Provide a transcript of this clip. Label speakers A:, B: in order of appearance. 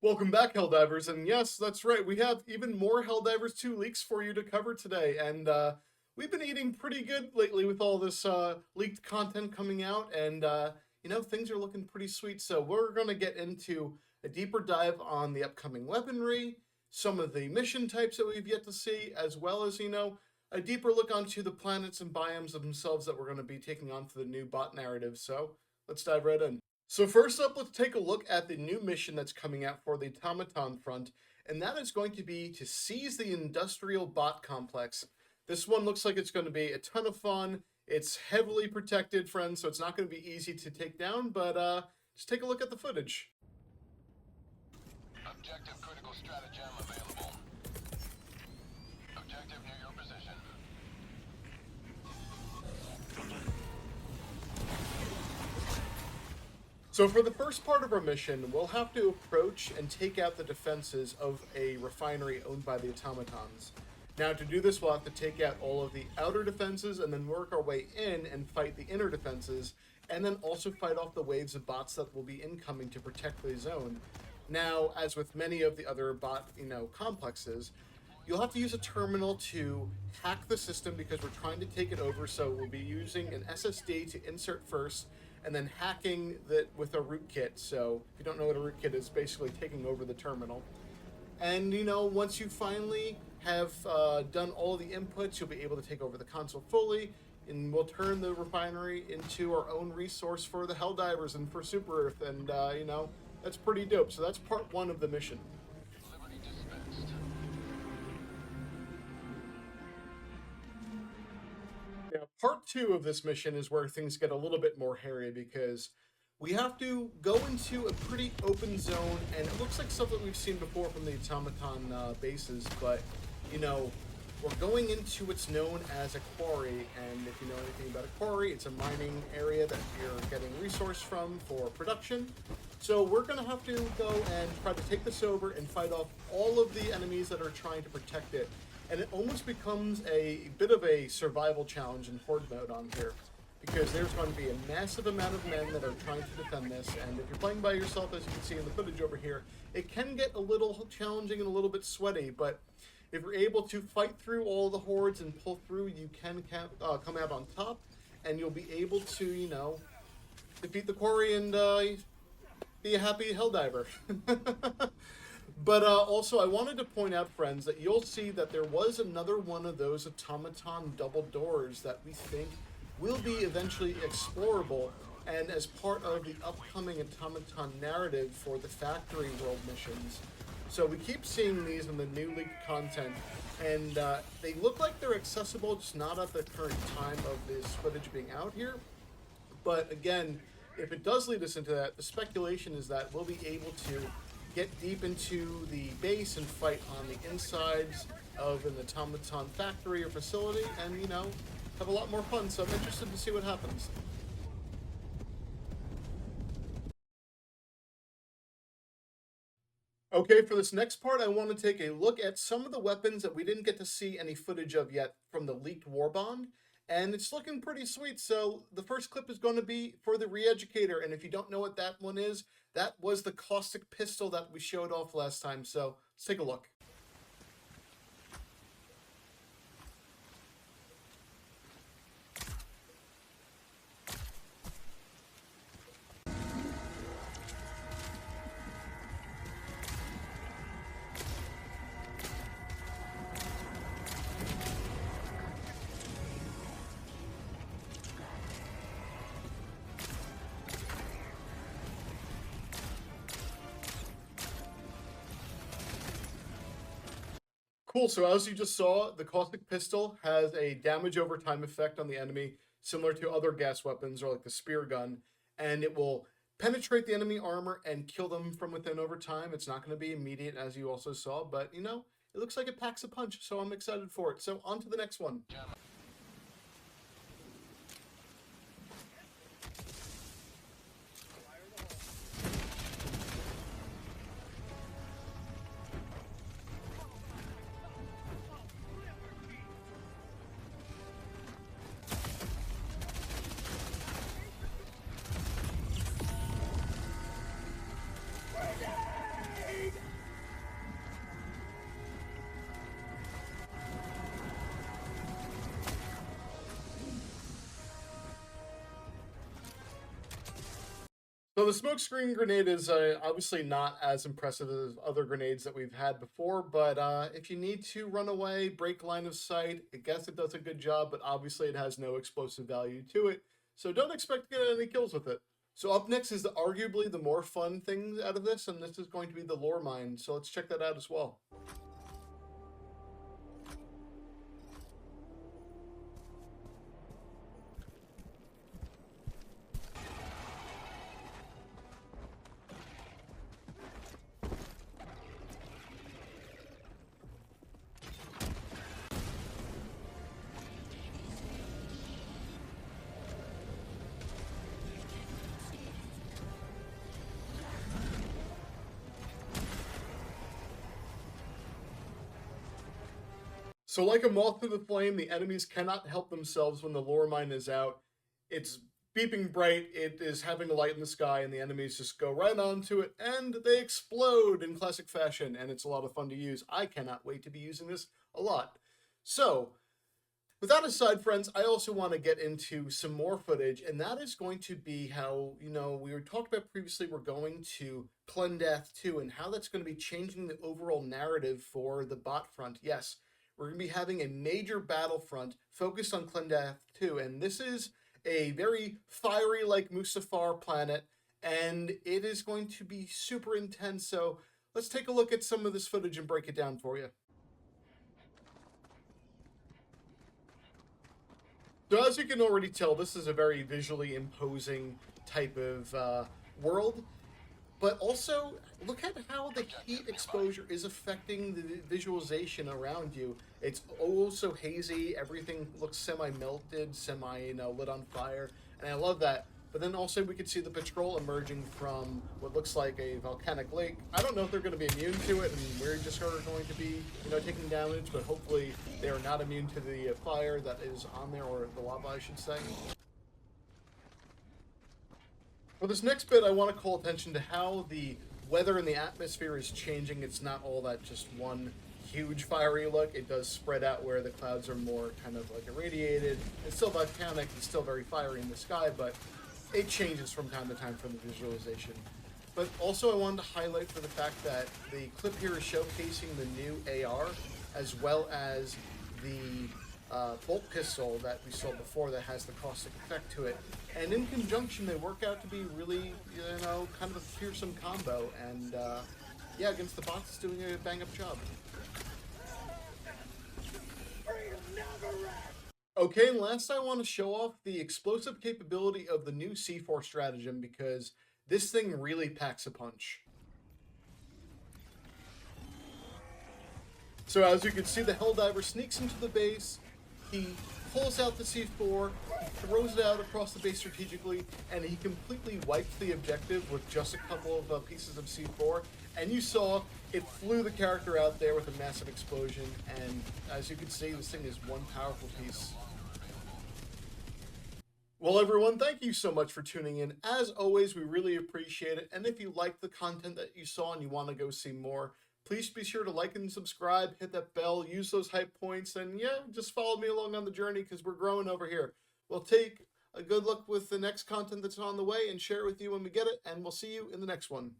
A: Welcome back, Helldivers, and yes, that's right, we have even more Helldivers 2 leaks for you to cover today, and we've been eating pretty good lately with all this leaked content coming out, and you know, things are looking pretty sweet, so we're going to get into a deeper dive on the upcoming weaponry, some of the mission types that we've yet to see, as well as, you know, a deeper look onto the planets and biomes themselves that we're going to be taking on for the new bot narrative, so let's dive right in. So first up, let's take a look at the new mission that's coming out for the automaton front, and that is going to be to seize the industrial bot complex. This one looks like it's going to be a ton of fun. It's heavily protected, friends, so it's not going to be easy to take down, but just take a look at the footage.
B: Objective critical stratagem available. Objective near your position.
A: So for the first part of our mission, we'll have to approach and take out the defenses of a refinery owned by the automatons. Now to do this, we'll have to take out all of the outer defenses and then work our way in and fight the inner defenses, and then also fight off the waves of bots that will be incoming to protect the zone. Now, as with many of the other bot, complexes, you'll have to use a terminal to hack the system because we're trying to take it over, so we'll be using an SSD to insert first, and then hacking that with a rootkit. So if you don't know what a rootkit is, basically taking over the terminal. And once you finally have done all the inputs, you'll be able to take over the console fully, and we'll turn the refinery into our own resource for the Helldivers and for Super Earth, and that's pretty dope. So that's part one of the mission.
B: Liberty dispensed.
A: Now, part two of this mission is where things get a little bit more hairy, because we have to go into a pretty open zone, and it looks like something we've seen before from the automaton bases, but we're going into what's known as a quarry, and if you know anything about a quarry, it's a mining area that you're getting resource from for production. So we're going to have to go and try to take this over and fight off all of the enemies that are trying to protect it. And it almost becomes a bit of a survival challenge in horde mode on here, because there's going to be a massive amount of men that are trying to defend this, and if you're playing by yourself, as you can see in the footage over here, it can get a little challenging and a little bit sweaty, but if you're able to fight through all the hordes and pull through, you can come out on top, and you'll be able to, defeat the quarry and be a happy Helldiver. But also, I wanted to point out, friends, that you'll see that there was another one of those automaton double doors that we think will be eventually explorable, and as part of the upcoming automaton narrative for the factory world missions. So we keep seeing these in the new leaked content, and they look like they're accessible, just not at the current time of this footage being out here. But again, if it does lead us into that, the speculation is that we'll be able to get deep into the base and fight on the insides of an automaton factory or facility, and have a lot more fun. So I'm interested to see what happens. Okay, for this next part, I want to take a look at some of the weapons that we didn't get to see any footage of yet from the leaked warbond, and it's looking pretty sweet. So the first clip is going to be for the Re-Educator, and if you don't know what that one is, that was the caustic pistol that we showed off last time, so let's take a look. Cool, so as you just saw, the caustic pistol has a damage over time effect on the enemy, similar to other gas weapons or like the spear gun, and it will penetrate the enemy armor and kill them from within over time. It's not going to be immediate, as you also saw, but it looks like it packs a punch, so I'm excited for it. So on to the next one. So the smokescreen grenade is obviously not as impressive as other grenades that we've had before, but if you need to run away, break line of sight, I guess it does a good job, but obviously it has no explosive value to it, so don't expect to get any kills with it. So up next is arguably the more fun thing out of this, and this is going to be the lore mine, so let's check that out as well. So like a moth to the flame, the enemies cannot help themselves when the lore mine is out. It's beeping bright, it is having a light in the sky, and the enemies just go right onto it, and they explode in classic fashion, and it's a lot of fun to use. I cannot wait to be using this a lot. So, with that aside, friends, I also want to get into some more footage, and that is going to be how, we were talked about previously, we're going to Klen Dahth II, and how that's going to be changing the overall narrative for the bot front. Yes, we're going to be having a major battlefront focused on Klen Dahth II, and this is a very fiery like Mustafar planet, and it is going to be super intense, so let's take a look at some of this footage and break it down for you. So as you can already tell, this is a very visually imposing type of world, but also look at how the heat exposure is affecting the visualization around you. It's also hazy, everything looks semi-melted, lit on fire, and I love that. But then also we could see the patrol emerging from what looks like a volcanic lake. I don't know if they're going to be immune to it, and we're just going to be, taking damage, but hopefully they are not immune to the fire that is on there, or the lava, I should say. For this next bit, I want to call attention to how the weather in the atmosphere is changing. It's not all that just one huge fiery look. It does spread out where the clouds are more kind of like irradiated. It's still volcanic, it's still very fiery in the sky, but it changes from time to time for the visualization. But also I wanted to highlight for the fact that the clip here is showcasing the new AR, as well as the bolt pistol that we saw before that has the caustic effect to it. And in conjunction, they work out to be really, kind of a fearsome combo. And yeah, against the bots, it's doing a bang-up job. Okay, and last I want to show off the explosive capability of the new C4 stratagem, because this thing really packs a punch. So as you can see, the Helldiver sneaks into the base, he pulls out the C4, he throws it out across the base strategically, and he completely wipes the objective with just a couple of pieces of C4. And you saw it flew the character out there with a massive explosion, and as you can see, this thing is one powerful piece. Well, everyone, thank you so much for tuning in. As always, we really appreciate it. And if you like the content that you saw and you want to go see more, please be sure to like and subscribe, hit that bell, use those hype points, and yeah, just follow me along on the journey because we're growing over here. We'll take a good look with the next content that's on the way and share it with you when we get it, and we'll see you in the next one.